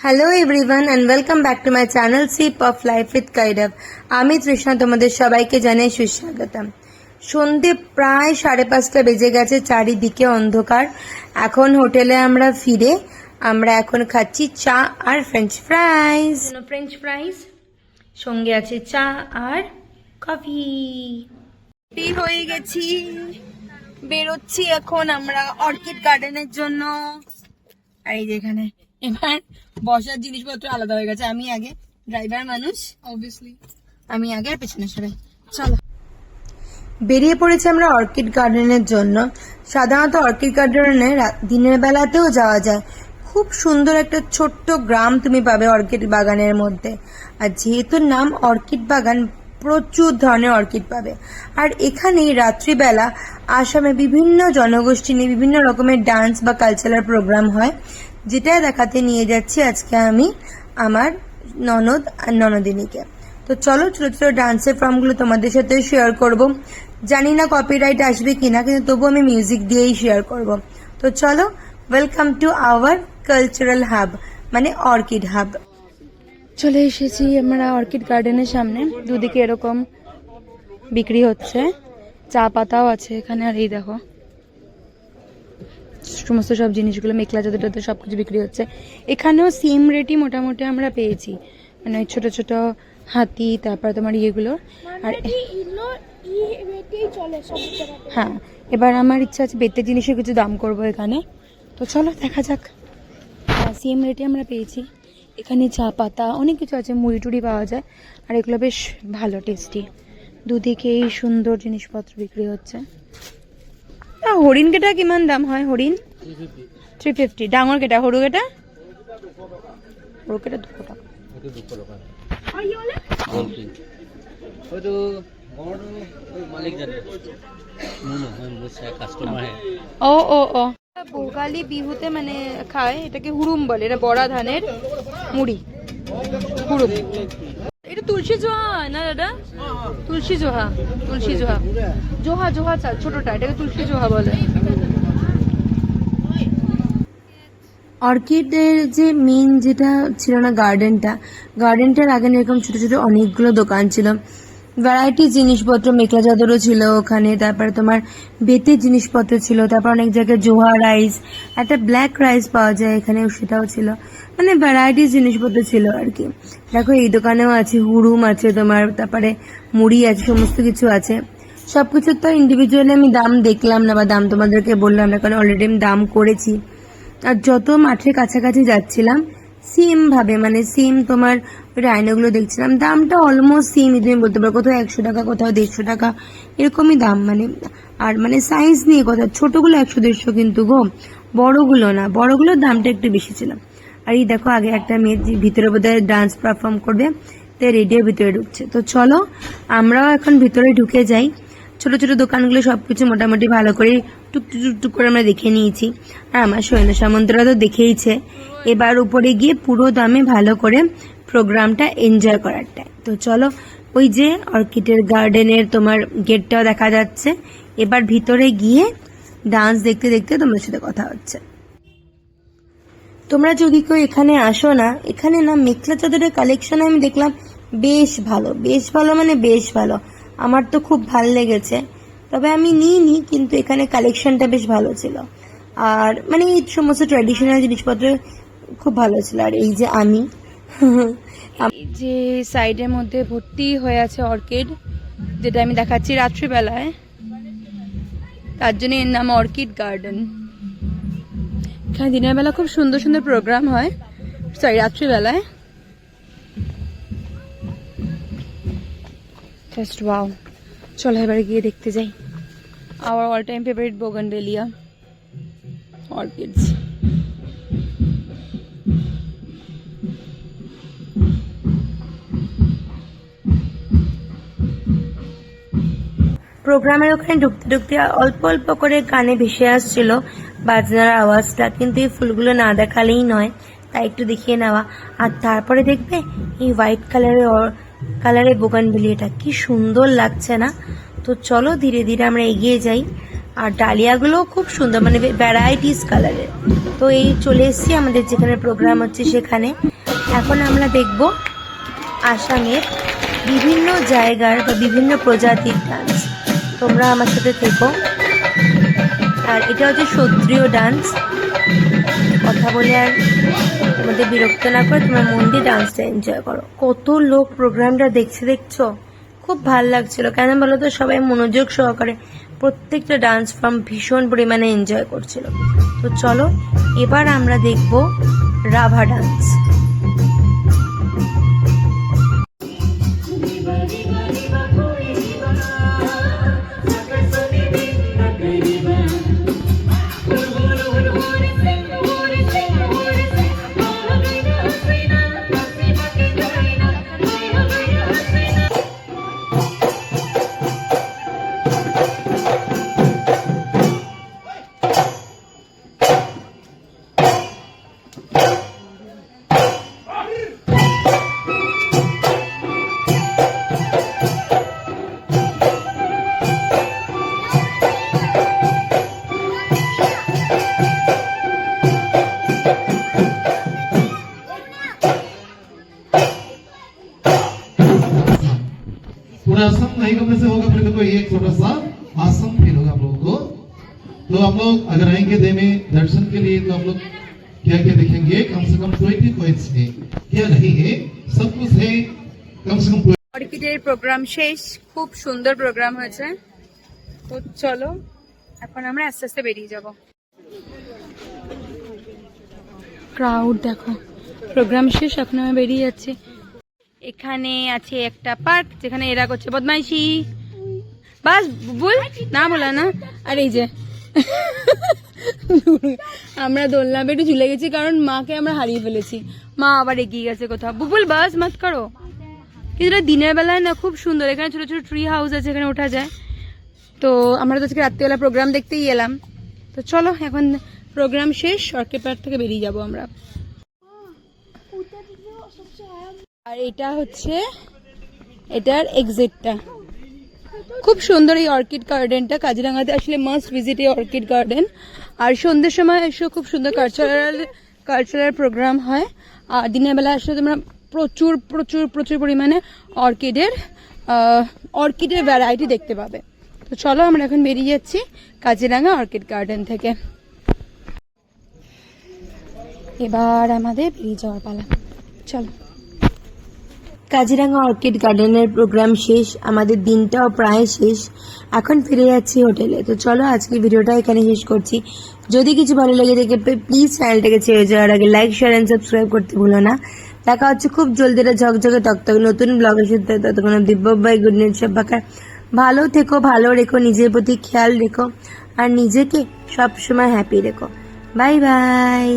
Hello everyone and welcome back to my channel sip of life with কাইডাব। আমি তৃষ্ণা, তোমাদের সবাইকে জানাই সুস্বাগতম। সন্ধে প্রায় 5:30 বেজে গেছে, চারিদিকে অন্ধকার। এখন হোটেলে আমরা ফিরে আমরা এখন খাচ্ছি চা আর ফ্রেঞ্চ ফ্রাইজ। ফ্রেঞ্চ ফ্রাইজ সঙ্গে আছে চা আর কফি। হয়ে গেছি, বেরোচ্ছি এখন আমরা অর্কিড গার্ডেনের জন্য। আর এই যেখানে এবার বসার জিনিসপত্র আলাদা হয়ে গেছে। আমি আগে, ড্রাইভার মানুষ অবভিয়াসলি, আমি আগে আর পেছনে সবাই। চলো, বেরিয়ে পড়েছি আমরা অর্কিড গার্ডেনের জন্য। সাধারণত অর্কিড গার্ডেনে দিনের বেলাতেও যাওয়া যায়। খুব সুন্দর একটা ছোট্ট গ্রাম তুমি পাবে অর্কিড বাগানের মধ্যে। আর যেহেতু নাম অর্কিড বাগান, প্রচুর ধরনের অর্কিড পাবে। আর এখানেই রাত্রিবেলা আসামে বিভিন্ন জনগোষ্ঠী নিয়ে বিভিন্ন রকমের ডান্স বা কালচারাল প্রোগ্রাম হয়, যেটা দেখাতে নিয়ে যাচ্ছি আজকে আমি আমার ননদ আর ননদিনীকে। তো চলো, ছোট ছোট ডান্সের ফর্মগুলো তোমাদের সাথে শেয়ার করব। জানি না কপিরাইট আসবে কিনা, কিন্তু তবু আমি মিউজিক দিয়েই শেয়ার করব। তো চলো, welcome to our cultural hub, মানে অর্কিড হাব। চলে এসেছি আমরা অর্কিড গার্ডেনের সামনে। দুদিকে এরকম বিক্রি হচ্ছে, চা পাতাও আছে এখানে। আর এই দেখো সমস্ত সব জিনিসগুলো, মেখলা চাদর সবকিছু বিক্রি হচ্ছে। এখানেও সেম রেটই মোটামুটি আমরা পেয়েছি, মানে ছোট ছোট হাতি, তারপর তোমার ইয়েগুলো। আর হ্যাঁ, এবার আমার ইচ্ছা আছে বেতের জিনিসের কিছু দাম করব এখানে। তো চলো দেখা যাক। সেম রেটে আমরা পেয়েছি। এখানে চা পাতা অনেক কিছু আছে, মুড়ি টুড়ি পাওয়া যায়। আর এগুলো বেশ ভালো, টেস্টি। দুদিকেই সুন্দর জিনিসপত্র বিক্রি হচ্ছে। হরিণ কেটা কিমান দাম হয়? হরিণ 350। ডাঙর কেটা? সৰু কেটা? সৰু কেটা 200 টাকা। ও ও ও ভোগালী বিহুতে মানে খায় এটাকে হুড়ুম বলে। এটা বড়া ধানের মুড়ি, হুড়ুম। এটা তুলসী জোহা না দাদা? তুলসী জোহা, তুলসী জোহা, জোহা জোহা চাল ছোটটা, এটাকে তুলসী জোহা বলে। অর্কিডের যে মেন যেটা ছিল না গার্ডেনটার আগে এরকম ছোট ছোট অনেকগুলো দোকান ছিল। ভ্যারাইটি জিনিসপত্র, মেখলা চাদরও ছিল ওখানে, তারপরে তোমার বেতের জিনিসপত্র ছিল, তারপর অনেক জায়গায় জোহা রাইস, একটা ব্ল্যাক রাইস পাওয়া যায় এখানেও, সেটাও ছিল। মানে ভ্যারাইটি জিনিসপত্র ছিল আর কি। দেখো এই দোকানেও আছে, হুড়ুম আছে তোমার, তারপরে মুড়ি আছে, সমস্ত কিছু আছে। সবকিছুর তো ইন্ডিভিজুয়ালি আমি দাম দেখলাম না, বা দাম তোমাদেরকে বললাম না, কারণ অলরেডি আমি দাম করেছি। আর যত মাঠের কাছাকাছি যাচ্ছিলাম সেম ভাবে, মানে সেম তোমার ওই আয়নাগুলো দেখছিলাম, দামটা অলমোস্ট সেমই। তুমি বলতে পারো কোথাও 100 টাকা, কোথাও 150 টাকা, এরকমই দাম। মানে আর মানে সাইজ নিয়ে কথা, ছোটগুলো 100-150 কিন্তু গো, বড়গুলো না, বড়গুলোর দামটা একটু বেশি ছিল। আর এই দেখো আগে একটা মেয়ে ভিতরে বোধহয় ডান্স পারফর্ম করবে, তাই রেডিওর ভিতরে ঢুকছে। তো চলো আমরাও এখন ভিতরে ঢুকে যাই। ছোট ছোট দোকানগুলো সবকিছু মোটামুটি ভালো করে টুকটুক টুকটুক করে আমরা দেখে নিয়েছি। আর আমার সৈন্য সামন্তরা তো দেখেইছে। এবার উপরে গিয়ে পুরো দামে ভালো করে প্রোগ্রামটা এনজয় করারটাই। তো চলো, ওই যে অর্কিডের গার্ডেনের তোমার গেটটাও দেখা যাচ্ছে। এবার ভিতরে গিয়ে ডান্স দেখতে দেখতে তোমাদের সাথে কথা হচ্ছে। তোমরা যদি কেউ এখানে আসো না, এখানে না মেখলা চাদরের কালেকশন আমি দেখলাম বেশ ভালো, বেশ ভালো মানে বেশ ভালো। আমার তো খুব ভালো লেগেছে, তবে আমি নিইনি, কিন্তু এখানে কালেকশনটা বেশ ভালো ছিল। আর মানে এই সমস্ত ট্র্যাডিশনাল জিনিসপত্র খুব ভালো ছিল। আর এই যে আমি যে সাইডের মধ্যে ভর্তি হয়ে আছে অর্কিড, যেটা আমি দেখাচ্ছি রাত্রিবেলায়, তার জন্য এর নাম অর্কিড গার্ডেন। এখানে দিনের বেলা খুব সুন্দর সুন্দর প্রোগ্রাম হয়, সরি রাত্রিবেলায়। Just wow. চলো এবার গিয়ে দেখতে যাই। Hour all time favourite bougainvillea orchids. প্রোগ্রামের ওখানে ঢুকতে ঢুকতে অল্প অল্প করে কানে ভেসে আসছিল বাজনার আওয়াজটা, কিন্তু এই ফুলগুলো না দেখালেই নয়, তাই একটু দেখিয়ে নেওয়া। আর তারপরে দেখবে এই হোয়াইট কালারের বোগানভেলিয়াটা কি সুন্দর লাগছে না? তো চলো ধীরে ধীরে আমরা এগিয়ে যাই। আর ডালিয়াগুলো খুব সুন্দর, মানে ভ্যারাইটিস কালারের। তো এই চলে এসেছি আমাদের যেখানে প্রোগ্রাম হচ্ছে সেখানে। এখন আমরা দেখব আসামের বিভিন্ন জায়গার বা বিভিন্ন প্রজাতির ডান্স। তোমরা আমার সাথে থেকো। আর এটা হচ্ছে সত্রিয় ডান্স। কথা বলে আর তোমাদের বিরক্ত না করে তোমরা মন দিয়ে ডান্সটা এনজয় করো। কত লোক প্রোগ্রামটা দেখছো, খুব ভাল লাগছিল। কেন বলো তো, সবাই মনোযোগ সহকারে প্রত্যেকটা ডান্স ফর্ম ভীষণ পরিমাণে এনজয় করছিল। তো চলো এবার আমরা দেখব রাভা ডান্স। पूरा आसन नहीं करने से होगा, फिर देखो एक छोटा सा आसन फील होगा आप लोगों को। तो आप लोग अगर आएंगे दे में दर्शन के लिए, तो आप लोग क्या क्या देखेंगे? कम से कम 20 पॉइंट्स है, क्या नहीं है, सब कुछ है। कम से कम অর্কিডের প্রোগ্রাম শেষ, খুব সুন্দর প্রোগ্রাম হয়েছে। তো চলো এখন আমরা আস্তে আস্তে বেরিয়ে যাব। ক্রাউড দেখো, প্রোগ্রাম শেষ, এখন আমরা বেরিয়ে যাচ্ছি। এখানে আছে একটা পার্ক যেখানে এরা করছে বদমাইশি। বাস বল না, বলা না। আর এই যে আমরা দোলনা বেটে ঝুলে গেছি, কারণ মাকে আমরা হারিয়ে ফেলেছি। মা আবার এগিয়ে গেছে কোথাও। বুবুল বাস মাত করো। কিন্তু দিনের বেলায় না খুব সুন্দর, এখানে ছোট ছোট ট্রি হাউস আছে, এখানে ওঠা যায়। তো আমরা তো আজকে রাত্রিবেলা প্রোগ্রাম দেখতেই এলাম। তো চলো এখন প্রোগ্রাম শেষ, অর্কিড পার্ক থেকে বেরিয়ে যাব আমরা। আর এটা হচ্ছে এটার এক্সিটটা। খুব সুন্দর এই অর্কিড গার্ডেনটা। কাজিরাঙ্গাতে আসলে মাস্ট ভিজিট এই অর্কিড গার্ডেন। আর সন্ধ্যের সময় এসে খুব সুন্দর কালচারাল প্রোগ্রাম হয়। আর দিনের বেলা আসলে তোমরা প্রচুর প্রচুর প্রচুর পরিমাণে অর্কিডের ভ্যারাইটি দেখতে পাবে। তো চলো আমরা এখন বেরিয়ে যাচ্ছি কাজিরাঙ্গা অর্কিড গার্ডেন থেকে। এবার আমাদের বেরিয়ে যাওয়ার পালা, চলো। কাজিরাঙ্গা অর্কিড গার্ডেনের প্রোগ্রাম শেষ, আমাদের দিনটাও প্রায় শেষ। এখন ফিরে যাচ্ছি হোটেলে। তো চলো আজকের ভিডিওটা এখানে শেষ করছি। যদি কিছু ভালো লেগে থাকে প্লিজ চ্যানেলটাকে ছেড়ে যাওয়ার আগে লাইক, শেয়ার এন্ড সাবস্ক্রাইব করতে ভুলো না। দেখা হচ্ছে খুব জলদি একটা ঝকঝকে তকতকে নতুন ব্লগের সাথে। ততক্ষণ দিব্য বাই, গুড নাইট, সব বাকার। ভালো থেকো, ভালো রেখো, নিজের প্রতি খেয়াল রেখো, আর নিজেকে সবসময় হ্যাপি রেখো। Bye bye.